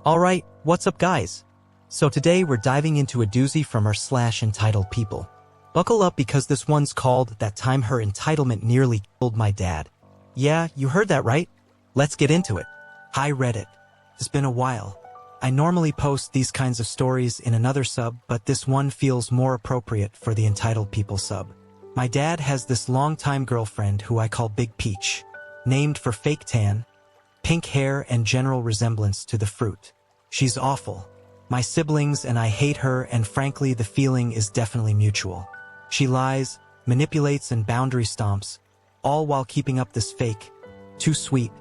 Alright, what's up guys? So today we're diving into a doozy from our entitled people. Buckle up because this one's called That Time Her Entitlement Nearly Killed My Dad. Yeah, you heard that right. Let's get into it. Hi Reddit. It's been a while. I normally post these kinds of stories in another sub, but this one feels more appropriate for the Entitled People sub. My dad has this longtime girlfriend who I call Big Peach, named for fake tan, pink hair, and general resemblance to the fruit. She's awful. My siblings and I hate her, and frankly the feeling is definitely mutual. She lies, manipulates, and boundary stomps, all while keeping up this fake, too sweet,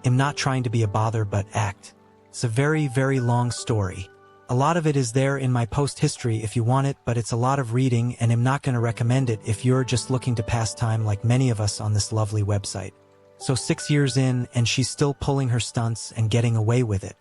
am not trying to be a bother but act. It's a very, very long story. A lot of it is there in my post history if you want it, but it's a lot of reading and I'm not going to recommend it if you're just looking to pass time like many of us on this lovely website. So 6 years in and she's still pulling her stunts and getting away with it.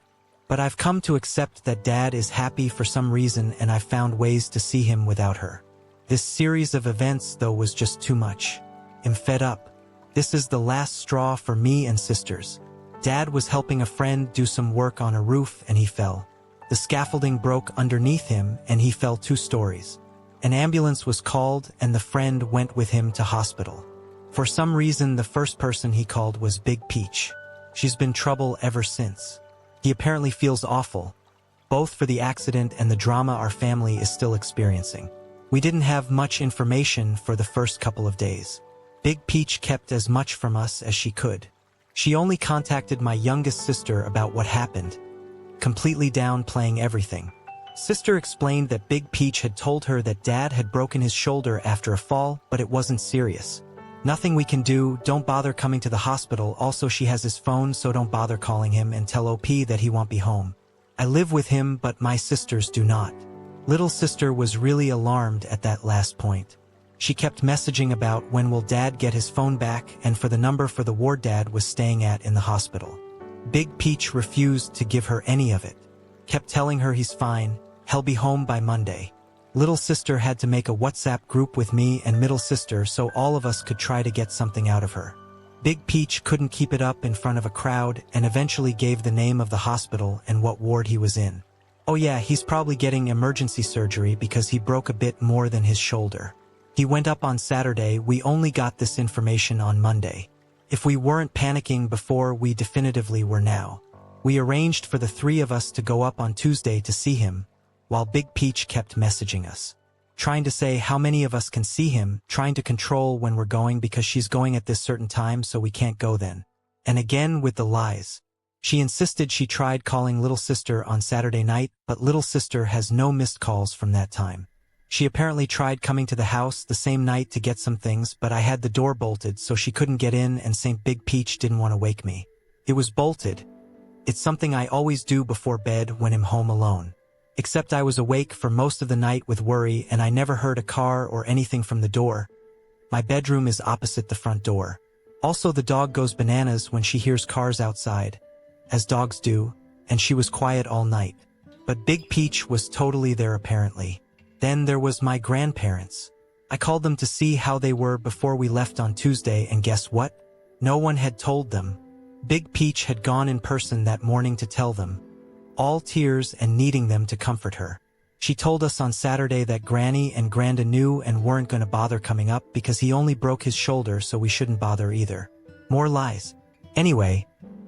But I've come to accept that Dad is happy for some reason and I've found ways to see him without her. This series of events though was just too much. I'm fed up. This is the last straw for me and sisters. Dad was helping a friend do some work on a roof and he fell. The scaffolding broke underneath him and he fell 2 stories. An ambulance was called and the friend went with him to hospital. For some reason the first person he called was Big Peach. She's been trouble ever since. He apparently feels awful, both for the accident and the drama our family is still experiencing. We didn't have much information for the first couple of days. Big Peach kept as much from us as she could. She only contacted my youngest sister about what happened, completely downplaying everything. Sister explained that Big Peach had told her that Dad had broken his shoulder after a fall, but it wasn't serious. Nothing we can do, don't bother coming to the hospital. Also she has his phone, so don't bother calling him and tell OP that he won't be home. I live with him, but my sisters do not. Little sister was really alarmed at that last point. She kept messaging about when will Dad get his phone back and for the number for the ward Dad was staying at in the hospital. Big Peach refused to give her any of it. Kept telling her he's fine, he'll be home by Monday. Little sister had to make a WhatsApp group with me and middle sister so all of us could try to get something out of her. Big Peach couldn't keep it up in front of a crowd and eventually gave the name of the hospital and what ward he was in. Oh yeah, he's probably getting emergency surgery because he broke a bit more than his shoulder. He went up on Saturday. We only got this information on Monday. If we weren't panicking before, we definitively were now. We arranged for the 3 of us to go up on Tuesday to see him, while Big Peach kept messaging us, trying to say how many of us can see him, trying to control when we're going because she's going at this certain time so we can't go then. And again with the lies. She insisted she tried calling little sister on Saturday night, but little sister has no missed calls from that time. She apparently tried coming to the house the same night to get some things, but I had the door bolted so she couldn't get in and St. Big Peach didn't want to wake me. It was bolted. It's something I always do before bed when I'm home alone. Except I was awake for most of the night with worry and I never heard a car or anything from the door. My bedroom is opposite the front door. Also the dog goes bananas when she hears cars outside, as dogs do, and she was quiet all night. But Big Peach was totally there apparently. Then there was my grandparents. I called them to see how they were before we left on Tuesday and guess what? No one had told them. Big Peach had gone in person that morning to tell them, all tears and needing them to comfort her. She told us on Saturday that Granny and Granda knew and weren't going to bother coming up because he only broke his shoulder so we shouldn't bother either. More lies. Anyway,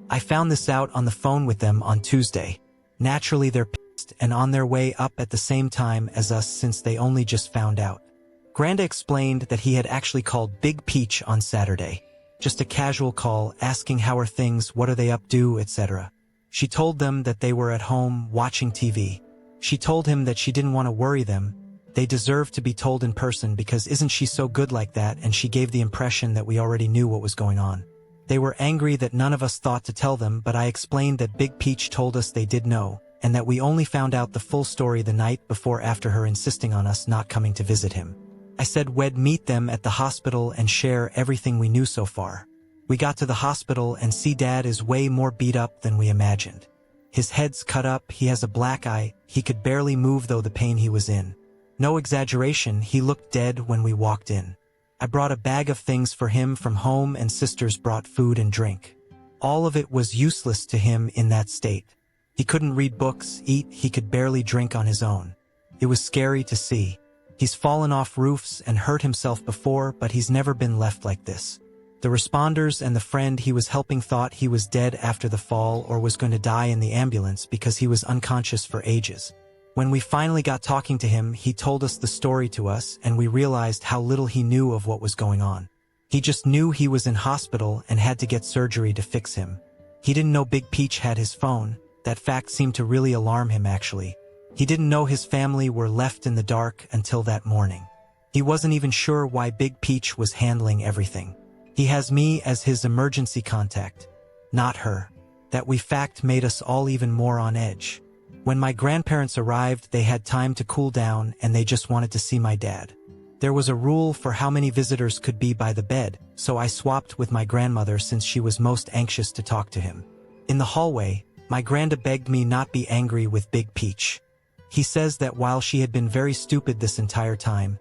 I found this out on the phone with them on Tuesday. Naturally they're pissed and on their way up at the same time as us since they only just found out. Granda explained that he had actually called Big Peach on Saturday. Just a casual call asking how are things, what are they up to, etc. She told them that they were at home watching TV. She told him that she didn't want to worry them. They deserved to be told in person because isn't she so good like that, and she gave the impression that we already knew what was going on. They were angry that none of us thought to tell them, but I explained that Big Peach told us they did know, and that we only found out the full story the night before after her insisting on us not coming to visit him. I said we'd meet them at the hospital and share everything we knew so far. We got to the hospital and see Dad is way more beat up than we imagined. His head's cut up, he has a black eye, he could barely move though the pain he was in. No exaggeration, he looked dead when we walked in. I brought a bag of things for him from home and sisters brought food and drink. All of it was useless to him in that state. He couldn't read books, eat, he could barely drink on his own. It was scary to see. He's fallen off roofs and hurt himself before, but he's never been left like this. The responders and the friend he was helping thought he was dead after the fall or was going to die in the ambulance because he was unconscious for ages. When we finally got talking to him, he told us the story to us, and we realized how little he knew of what was going on. He just knew he was in hospital and had to get surgery to fix him. He didn't know Big Peach had his phone. That fact seemed to really alarm him, actually. He didn't know his family were left in the dark until that morning. He wasn't even sure why Big Peach was handling everything. He has me as his emergency contact, not her. That fact made us all even more on edge. When my grandparents arrived, they had time to cool down and they just wanted to see my dad. There was a rule for how many visitors could be by the bed, so I swapped with my grandmother since she was most anxious to talk to him. In the hallway, my granda begged me not be angry with Big Peach. He says that while she had been very stupid this entire time,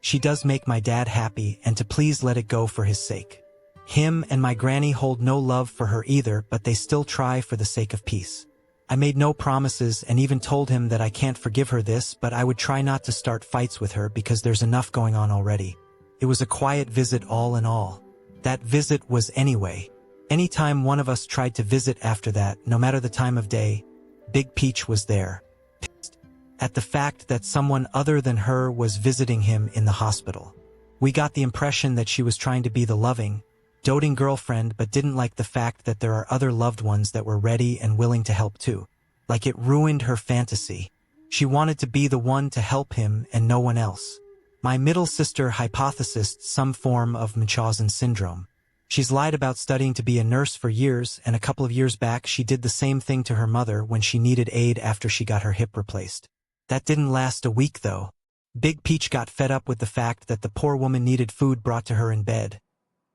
she does make my dad happy and to please let it go for his sake. Him and my granny hold no love for her either, but they still try for the sake of peace. I made no promises and even told him that I can't forgive her this, but I would try not to start fights with her because there's enough going on already. It was a quiet visit all in all. That visit was anyway. Anytime one of us tried to visit after that, no matter the time of day, Big Peach was there. Pissed at the fact that someone other than her was visiting him in the hospital. We got the impression that she was trying to be the loving, doting girlfriend but didn't like the fact that there are other loved ones that were ready and willing to help too. Like it ruined her fantasy. She wanted to be the one to help him and no one else. My middle sister hypothesized some form of Munchausen syndrome. She's lied about studying to be a nurse for years, and a couple of years back she did the same thing to her mother when she needed aid after she got her hip replaced. That didn't last a week though. Big Peach got fed up with the fact that the poor woman needed food brought to her in bed.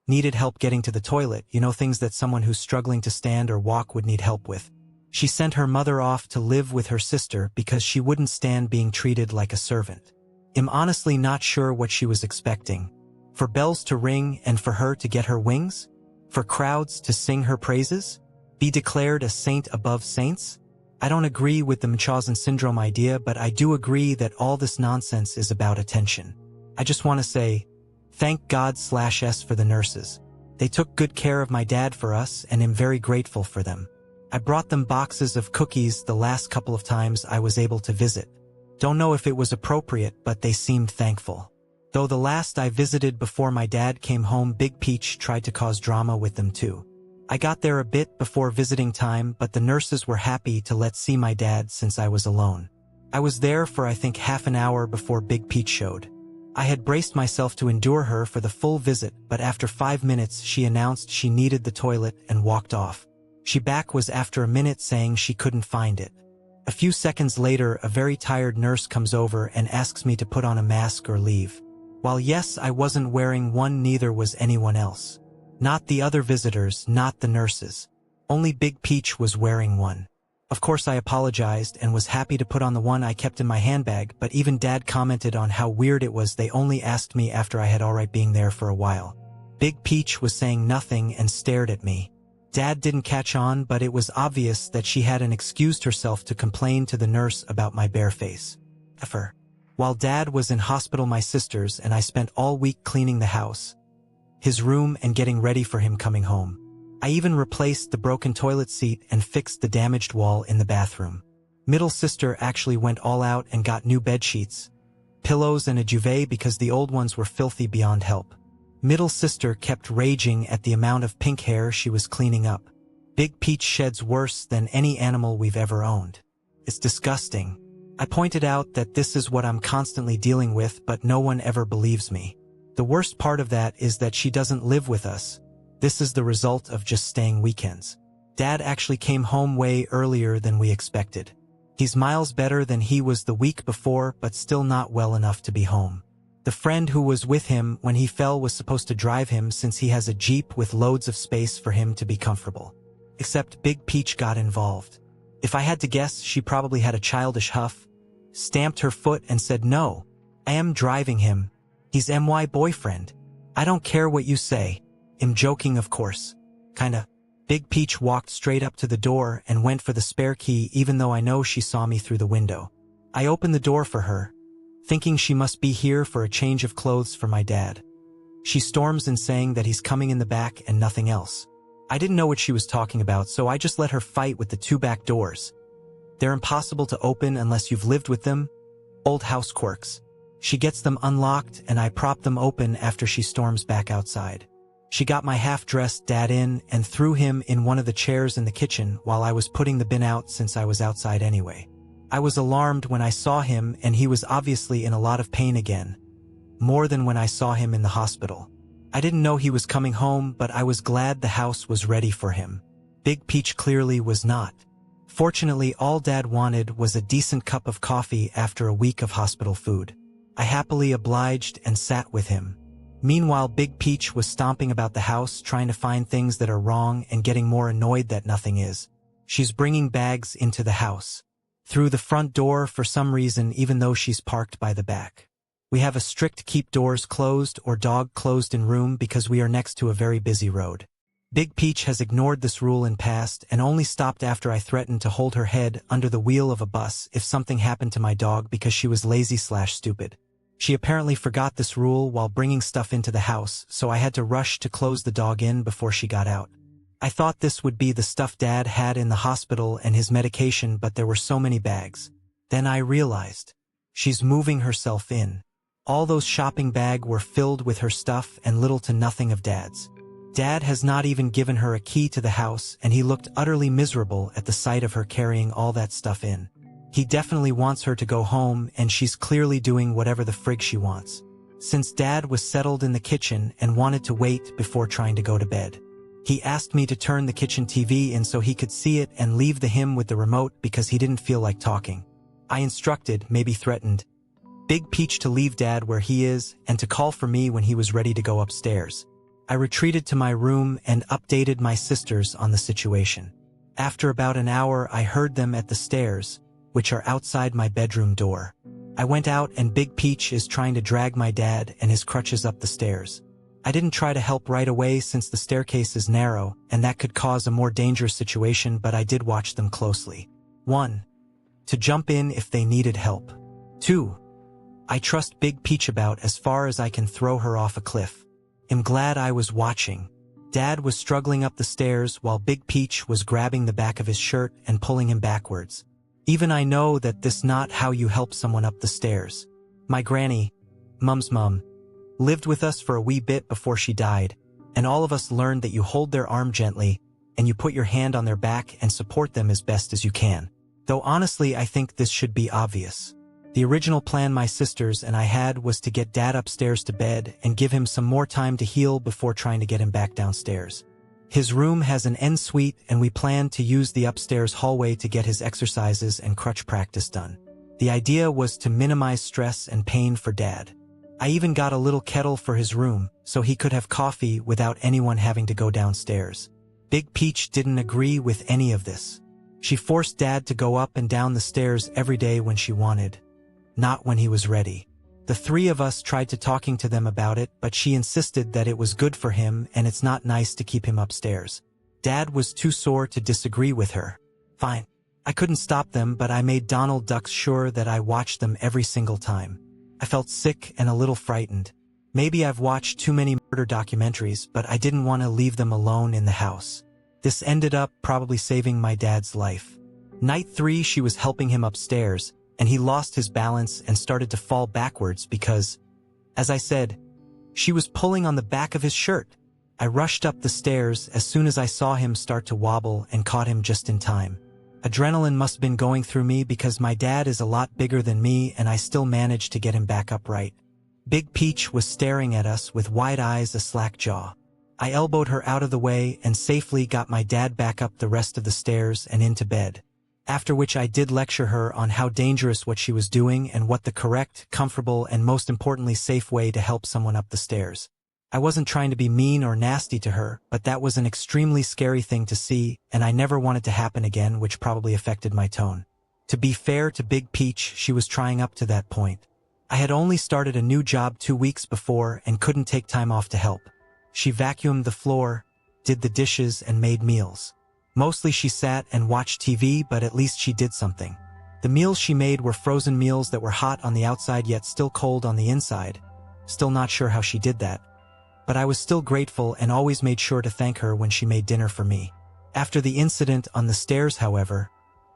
Needed help getting to the toilet, things that someone who's struggling to stand or walk would need help with. She sent her mother off to live with her sister because she wouldn't stand being treated like a servant. I'm honestly not sure what she was expecting. For bells to ring and for her to get her wings? For crowds to sing her praises? Be declared a saint above saints? I don't agree with the Munchausen syndrome idea, but I do agree that all this nonsense is about attention. I just want to say, thank God/S for the nurses. They took good care of my dad for us, and I'm very grateful for them. I brought them boxes of cookies the last couple of times I was able to visit. Don't know if it was appropriate, but they seemed thankful. Though the last I visited before my dad came home, Big Peach tried to cause drama with them too. I got there a bit before visiting time, but the nurses were happy to let see my dad since I was alone. I was there for I think half an hour before Big Peach showed. I had braced myself to endure her for the full visit, but after 5 minutes she announced she needed the toilet and walked off. She back was after a minute saying she couldn't find it. A few seconds later, a very tired nurse comes over and asks me to put on a mask or leave. While yes, I wasn't wearing one, neither was anyone else. Not the other visitors, not the nurses. Only Big Peach was wearing one. Of course I apologized and was happy to put on the one I kept in my handbag, but even Dad commented on how weird it was they only asked me after I had already been there for a while. Big Peach was saying nothing and stared at me. Dad didn't catch on, but it was obvious that she hadn't excused herself to complain to the nurse about my bare face. F her. While Dad was in hospital, my sisters and I spent all week cleaning the house, his room, and getting ready for him coming home. I even replaced the broken toilet seat and fixed the damaged wall in the bathroom. Middle sister actually went all out and got new bed sheets, pillows, and a duvet because the old ones were filthy beyond help. Middle sister kept raging at the amount of pink hair she was cleaning up. Big Peach sheds worse than any animal we've ever owned. It's disgusting. I pointed out that this is what I'm constantly dealing with, but no one ever believes me. The worst part of that is that she doesn't live with us. This is the result of just staying weekends. Dad actually came home way earlier than we expected. He's miles better than he was the week before, but still not well enough to be home. The friend who was with him when he fell was supposed to drive him since he has a Jeep with loads of space for him to be comfortable. Except Big Peach got involved. If I had to guess, she probably had a childish huff, stamped her foot and said, "No, I am driving him. He's my boyfriend. I don't care what you say." I'm joking, of course. Kinda. Big Peach walked straight up to the door and went for the spare key even though I know she saw me through the window. I opened the door for her, thinking she must be here for a change of clothes for my dad. She storms in saying that he's coming in the back and nothing else. I didn't know what she was talking about, so I just let her fight with the two back doors. They're impossible to open unless you've lived with them. Old house quirks. She gets them unlocked and I prop them open after she storms back outside. She got my half-dressed dad in and threw him in one of the chairs in the kitchen while I was putting the bin out since I was outside anyway. I was alarmed when I saw him and he was obviously in a lot of pain again. More than when I saw him in the hospital. I didn't know he was coming home, but I was glad the house was ready for him. Big Peach clearly was not. Fortunately, all Dad wanted was a decent cup of coffee after a week of hospital food. I happily obliged and sat with him. Meanwhile, Big Peach was stomping about the house trying to find things that are wrong and getting more annoyed that nothing is. She's bringing bags into the house. Through the front door for some reason, even though she's parked by the back. We have a strict keep doors closed or dog closed in room because we are next to a very busy road. Big Peach has ignored this rule in past and only stopped after I threatened to hold her head under the wheel of a bus if something happened to my dog because she was lazy/stupid. She apparently forgot this rule while bringing stuff into the house, so I had to rush to close the dog in before she got out. I thought this would be the stuff Dad had in the hospital and his medication, but there were so many bags. Then I realized. She's moving herself in. All those shopping bags were filled with her stuff and little to nothing of Dad's. Dad has not even given her a key to the house, and he looked utterly miserable at the sight of her carrying all that stuff in. He definitely wants her to go home, and she's clearly doing whatever the frig she wants. Since Dad was settled in the kitchen and wanted to wait before trying to go to bed. He asked me to turn the kitchen TV in so he could see it and leave him with the remote because he didn't feel like talking. I instructed, maybe threatened, Big Peach to leave Dad where he is and to call for me when he was ready to go upstairs. I retreated to my room and updated my sisters on the situation. After about an hour, I heard them at the stairs, which are outside my bedroom door. I went out and Big Peach is trying to drag my dad and his crutches up the stairs. I didn't try to help right away since the staircase is narrow and that could cause a more dangerous situation, but I did watch them closely. 1. To jump in if they needed help. 2. I trust Big Peach about as far as I can throw her off a cliff. I'm glad I was watching. Dad was struggling up the stairs while Big Peach was grabbing the back of his shirt and pulling him backwards. Even I know that this not how you help someone up the stairs. My granny, Mum's mum, lived with us for a wee bit before she died, and all of us learned that you hold their arm gently, and you put your hand on their back and support them as best as you can. Though honestly, I think this should be obvious. The original plan my sisters and I had was to get Dad upstairs to bed and give him some more time to heal before trying to get him back downstairs. His room has an en-suite and we planned to use the upstairs hallway to get his exercises and crutch practice done. The idea was to minimize stress and pain for Dad. I even got a little kettle for his room so he could have coffee without anyone having to go downstairs. Big Peach didn't agree with any of this. She forced Dad to go up and down the stairs every day when she wanted, not when he was ready. The three of us tried to talking to them about it, but she insisted that it was good for him and it's not nice to keep him upstairs. Dad was too sore to disagree with her. Fine. I couldn't stop them, but I made Donald Duck sure that I watched them every single time. I felt sick and a little frightened. Maybe I've watched too many murder documentaries, but I didn't want to leave them alone in the house. This ended up probably saving my dad's life. Night 3, she was helping him upstairs, and he lost his balance and started to fall backwards because, as I said, she was pulling on the back of his shirt. I rushed up the stairs as soon as I saw him start to wobble and caught him just in time. Adrenaline must have been going through me because my dad is a lot bigger than me and I still managed to get him back upright. Big Peach was staring at us with wide eyes, a slack jaw. I elbowed her out of the way and safely got my dad back up the rest of the stairs and into bed. After which I did lecture her on how dangerous what she was doing and what the correct, comfortable, and most importantly safe way to help someone up the stairs. I wasn't trying to be mean or nasty to her, but that was an extremely scary thing to see, and I never wanted to happen again, which probably affected my tone. To be fair to Big Peach, she was trying up to that point. I had only started a new job 2 weeks before and couldn't take time off to help. She vacuumed the floor, did the dishes, and made meals. Mostly she sat and watched TV, but at least she did something. The meals she made were frozen meals that were hot on the outside yet still cold on the inside. Still not sure how she did that. But I was still grateful and always made sure to thank her when she made dinner for me. After the incident on the stairs, however,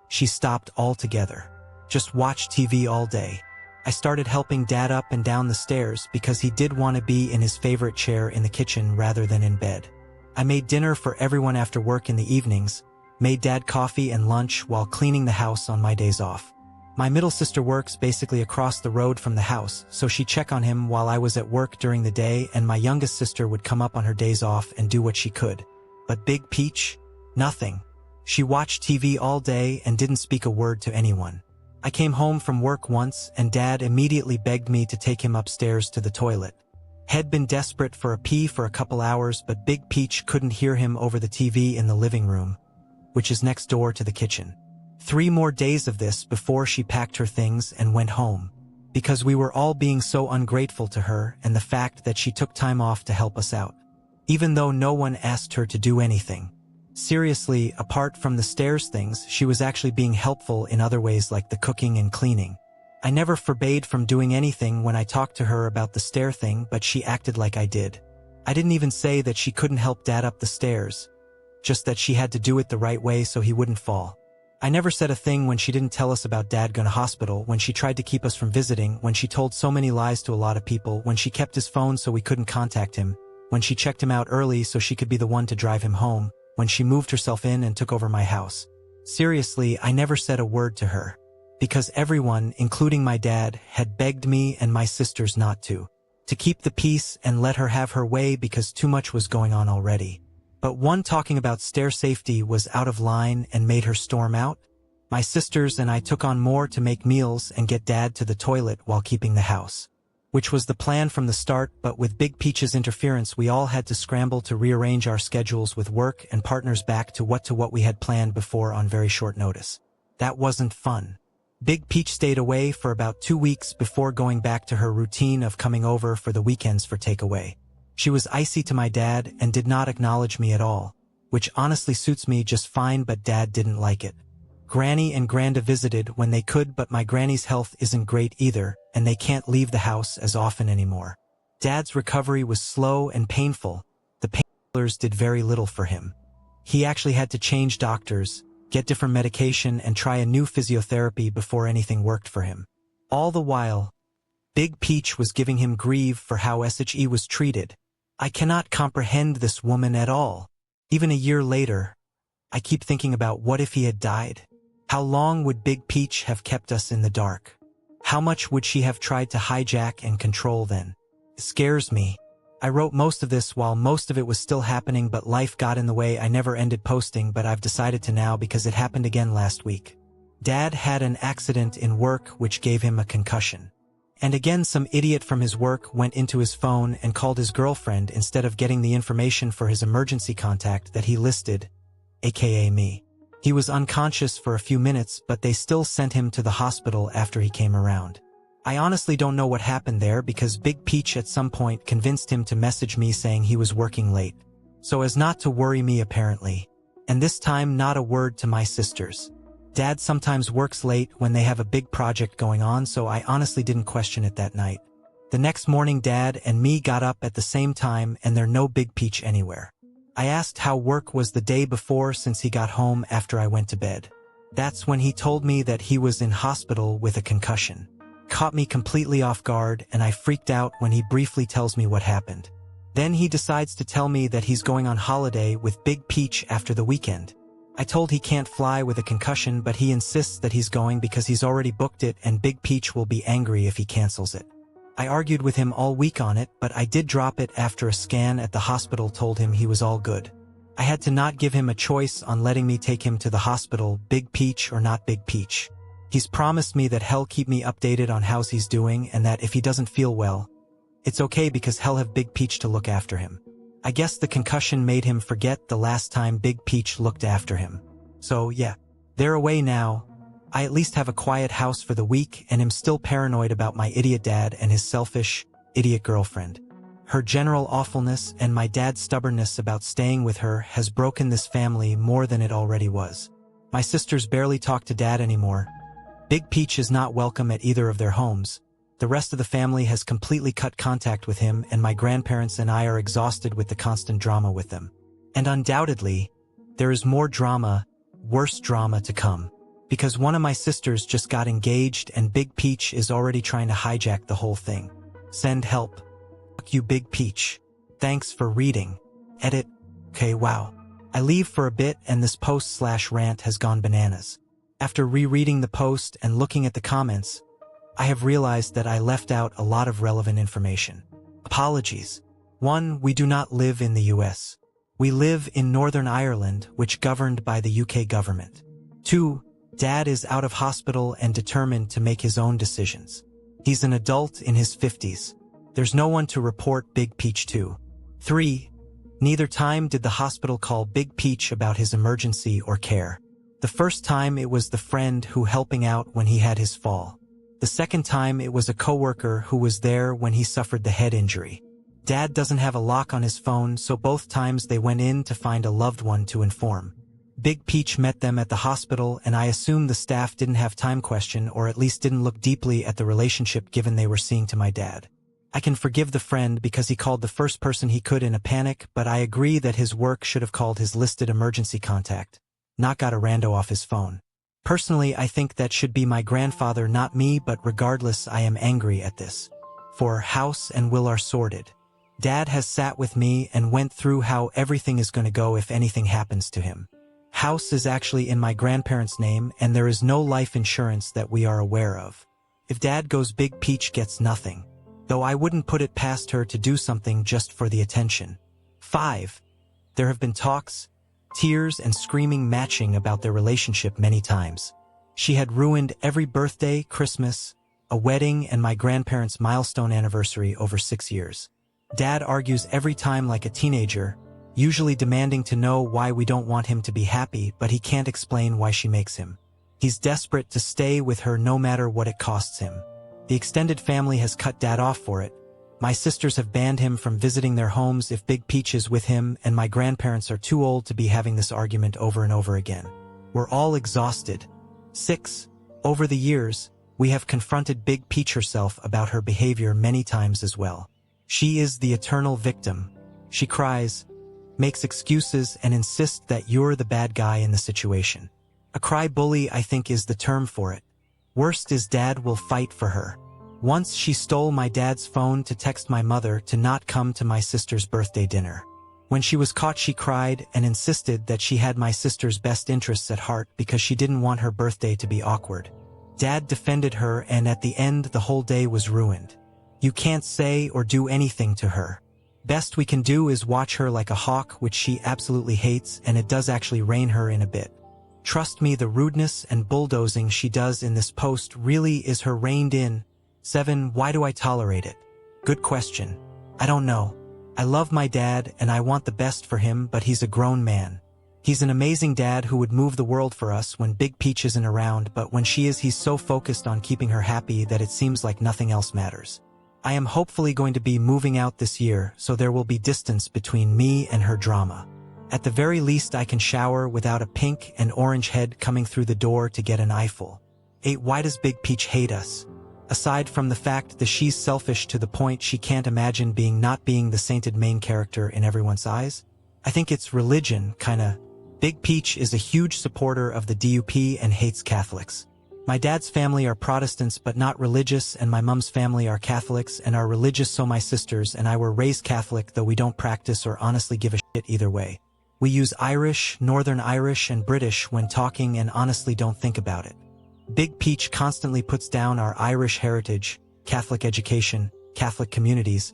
she stopped altogether. Just watched TV all day. I started helping Dad up and down the stairs because he did want to be in his favorite chair in the kitchen rather than in bed. I made dinner for everyone after work in the evenings, made Dad coffee and lunch while cleaning the house on my days off. My middle sister works basically across the road from the house, so she'd check on him while I was at work during the day, and my youngest sister would come up on her days off and do what she could. But Big Peach? Nothing. She watched TV all day and didn't speak a word to anyone. I came home from work once and Dad immediately begged me to take him upstairs to the toilet. Had been desperate for a pee for a couple hours, but Big Peach couldn't hear him over the TV in the living room, which is next door to the kitchen. 3 more days of this before she packed her things and went home, because we were all being so ungrateful to her and the fact that she took time off to help us out, even though no one asked her to do anything. Seriously, apart from the stairs things, she was actually being helpful in other ways like the cooking and cleaning. I never forbade from doing anything when I talked to her about the stair thing, but she acted like I did. I didn't even say that she couldn't help Dad up the stairs, just that she had to do it the right way so he wouldn't fall. I never said a thing when she didn't tell us about Dad going to hospital, when she tried to keep us from visiting, when she told so many lies to a lot of people, when she kept his phone so we couldn't contact him, when she checked him out early so she could be the one to drive him home, when she moved herself in and took over my house. Seriously, I never said a word to her, because everyone, including my dad, had begged me and my sisters not to keep the peace and let her have her way because too much was going on already. But one talking about stair safety was out of line and made her storm out. My sisters and I took on more to make meals and get Dad to the toilet while keeping the house, which was the plan from the start, but with Big Peach's interference we all had to scramble to rearrange our schedules with work and partners back to what we had planned before on very short notice. That wasn't fun. Big Peach stayed away for about 2 weeks before going back to her routine of coming over for the weekends for takeaway. She was icy to my dad and did not acknowledge me at all, which honestly suits me just fine, but Dad didn't like it. Granny and Granda visited when they could, but my granny's health isn't great either, and they can't leave the house as often anymore. Dad's recovery was slow and painful. The painkillers did very little for him. He actually had to change doctors, get different medication, and try a new physiotherapy before anything worked for him. All the while, Big Peach was giving him grief for how SHE was treated. I cannot comprehend this woman at all. Even a year later, I keep thinking about what if he had died? How long would Big Peach have kept us in the dark? How much would she have tried to hijack and control then? It scares me. I wrote most of this while most of it was still happening, but life got in the way. I never ended posting, but I've decided to now because it happened again last week. Dad had an accident in work which gave him a concussion. And again some idiot from his work went into his phone and called his girlfriend instead of getting the information for his emergency contact that he listed, aka me. He was unconscious for a few minutes, but they still sent him to the hospital after he came around. I honestly don't know what happened there because Big Peach at some point convinced him to message me saying he was working late, so as not to worry me apparently. And this time not a word to my sisters. Dad sometimes works late when they have a big project going on, so I honestly didn't question it that night. The next morning Dad and me got up at the same time and there's no Big Peach anywhere. I asked how work was the day before since he got home after I went to bed. That's when he told me that he was in hospital with a concussion. Caught me completely off guard and I freaked out when he briefly tells me what happened. Then he decides to tell me that he's going on holiday with Big Peach after the weekend. I told he can't fly with a concussion, but he insists that he's going because he's already booked it and Big Peach will be angry if he cancels it. I argued with him all week on it, but I did drop it after a scan at the hospital told him he was all good. I had to not give him a choice on letting me take him to the hospital, Big Peach or not Big Peach. He's promised me that he'll keep me updated on how he's doing and that if he doesn't feel well, it's okay because he'll have Big Peach to look after him. I guess the concussion made him forget the last time Big Peach looked after him. So yeah, they're away now. I at least have a quiet house for the week and am still paranoid about my idiot dad and his selfish, idiot girlfriend. Her general awfulness and my dad's stubbornness about staying with her has broken this family more than it already was. My sisters barely talk to Dad anymore. Big Peach is not welcome at either of their homes. The rest of the family has completely cut contact with him, and my grandparents and I are exhausted with the constant drama with them. And undoubtedly, there is more drama, worse drama to come. Because one of my sisters just got engaged and Big Peach is already trying to hijack the whole thing. Send help. Fuck you, Big Peach. Thanks for reading. Edit. Okay, wow. I leave for a bit and this post/rant has gone bananas. After rereading the post and looking at the comments, I have realized that I left out a lot of relevant information. Apologies. 1. We do not live in the US. We live in Northern Ireland, which governed by the UK government. 2. Dad is out of hospital and determined to make his own decisions. He's an adult in his 50s. There's no one to report Big Peach to. 3. Neither time did the hospital call Big Peach about his emergency or care. The first time it was the friend who helping out when he had his fall. The second time it was a coworker who was there when he suffered the head injury. Dad doesn't have a lock on his phone, so both times they went in to find a loved one to inform. Big Peach met them at the hospital, and I assume the staff didn't have time question or at least didn't look deeply at the relationship given they were seeing to my dad. I can forgive the friend because he called the first person he could in a panic, but I agree that his work should have called his listed emergency contact, not got a rando off his phone. Personally, I think that should be my grandfather, not me, but regardless, I am angry at this. For House and Will are sorted. Dad has sat with me and went through how everything is going to go if anything happens to him. House is actually in my grandparents' name, and there is no life insurance that we are aware of. If Dad goes, Big Peach gets nothing. Though I wouldn't put it past her to do something just for the attention. 5. There have been talks, tears and screaming matching about their relationship many times. She had ruined every birthday, Christmas, a wedding, and my grandparents' milestone anniversary over 6 years. Dad argues every time like a teenager, usually demanding to know why we don't want him to be happy, but he can't explain why she makes him. He's desperate to stay with her no matter what it costs him. The extended family has cut Dad off for it. My sisters have banned him from visiting their homes if Big Peach is with him, and my grandparents are too old to be having this argument over and over again. We're all exhausted. 6. Over the years, we have confronted Big Peach herself about her behavior many times as well. She is the eternal victim. She cries, makes excuses, and insists that you're the bad guy in the situation. A cry bully, I think, is the term for it. Worst is Dad will fight for her. Once she stole my dad's phone to text my mother to not come to my sister's birthday dinner. When she was caught, she cried and insisted that she had my sister's best interests at heart because she didn't want her birthday to be awkward. Dad defended her, and at the end the whole day was ruined. You can't say or do anything to her. Best we can do is watch her like a hawk, which she absolutely hates, and it does actually rein her in a bit. Trust me, the rudeness and bulldozing she does in this post really is her reined in. 7. Why do I tolerate it? Good question. I don't know. I love my dad and I want the best for him, but he's a grown man. He's an amazing dad who would move the world for us when Big Peach isn't around, but when she is, he's so focused on keeping her happy that it seems like nothing else matters. I am hopefully going to be moving out this year, so there will be distance between me and her drama. At the very least, I can shower without a pink and orange head coming through the door to get an eyeful. 8. Why does Big Peach hate us? Aside from the fact that she's selfish to the point she can't imagine not being the sainted main character in everyone's eyes, I think it's religion, kinda. Big Peach is a huge supporter of the DUP and hates Catholics. My dad's family are Protestants but not religious, and my mom's family are Catholics and are religious, so my sisters and I were raised Catholic, though we don't practice or honestly give a shit either way. We use Irish, Northern Irish, and British when talking and honestly don't think about it. Big Peach constantly puts down our Irish heritage, Catholic education, Catholic communities.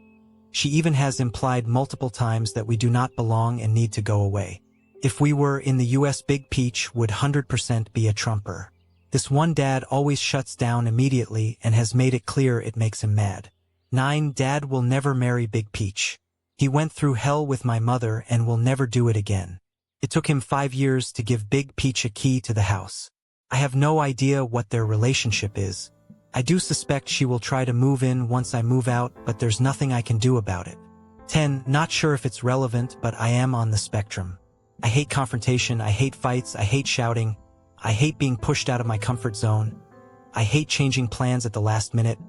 She even has implied multiple times that we do not belong and need to go away. If we were in the US, Big Peach would 100% be a Trumper. This one dad always shuts down immediately and has made it clear it makes him mad. 9. Dad will never marry Big Peach. He went through hell with my mother and will never do it again. It took him 5 years to give Big Peach a key to the house. I have no idea what their relationship is. I do suspect she will try to move in once I move out, but there's nothing I can do about it. 10. Not sure if it's relevant, but I am on the spectrum. I hate confrontation, I hate fights, I hate shouting, I hate being pushed out of my comfort zone, I hate changing plans at the last minute.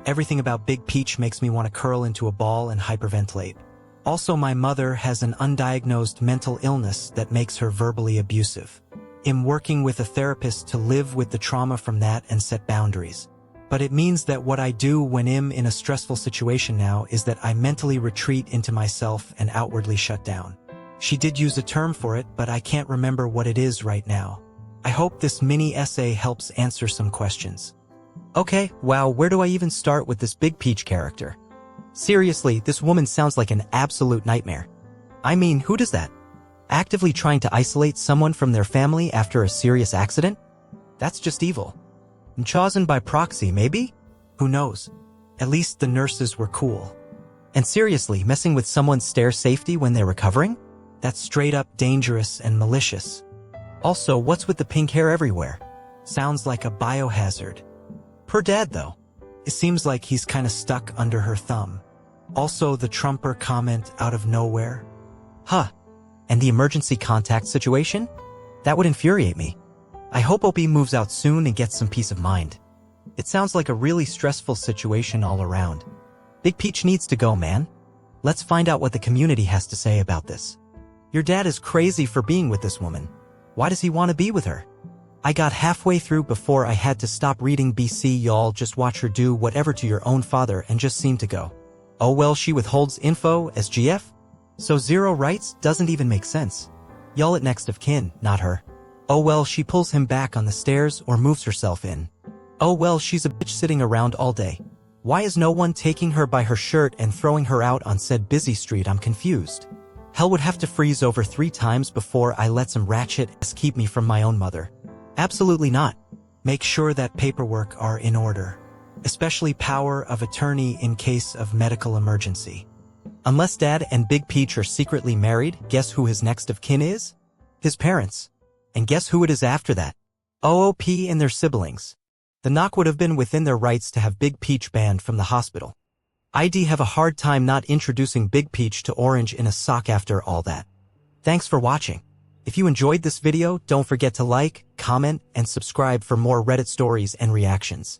Everything about Big Peach makes me want to curl into a ball and hyperventilate. Also, my mother has an undiagnosed mental illness that makes her verbally abusive. I'm working with a therapist to live with the trauma from that and set boundaries. But it means that what I do when I'm in a stressful situation now is that I mentally retreat into myself and outwardly shut down. She did use a term for it, but I can't remember what it is right now. I hope this mini essay helps answer some questions. Okay, wow, where do I even start with this Big Peach character? Seriously, this woman sounds like an absolute nightmare. I mean, who does that? Actively trying to isolate someone from their family after a serious accident? That's just evil. Chosen by proxy, maybe? Who knows? At least the nurses were cool. And seriously, messing with someone's stair safety when they're recovering? That's straight up dangerous and malicious. Also, what's with the pink hair everywhere? Sounds like a biohazard. Per dad, though. It seems like he's kinda stuck under her thumb. Also, the Trumper comment out of nowhere. Huh. And the emergency contact situation? That would infuriate me. I hope OP moves out soon and gets some peace of mind. It sounds like a really stressful situation all around. Big Peach needs to go, man. Let's find out what the community has to say about this. Your dad is crazy for being with this woman. Why does he want to be with her? I got halfway through before I had to stop reading. BC, y'all just watch her do whatever to your own father and just seem to go. Oh well, she withholds info as GF? So zero rights doesn't even make sense. Y'all at next of kin, not her. Oh well, she pulls him back on the stairs or moves herself in. Oh well, she's a bitch sitting around all day. Why is no one taking her by her shirt and throwing her out on said busy street? I'm confused. Hell would have to freeze over 3 times before I let some ratchet ass keep me from my own mother. Absolutely not. Make sure that paperwork are in order. Especially power of attorney in case of medical emergency. Unless Dad and Big Peach are secretly married, guess who his next of kin is? His parents. And guess who it is after that? OOP and their siblings. The knock would have been within their rights to have Big Peach banned from the hospital. I'd have a hard time not introducing Big Peach to Orange in a sock after all that. Thanks for watching. If you enjoyed this video, don't forget to like, comment, and subscribe for more Reddit stories and reactions.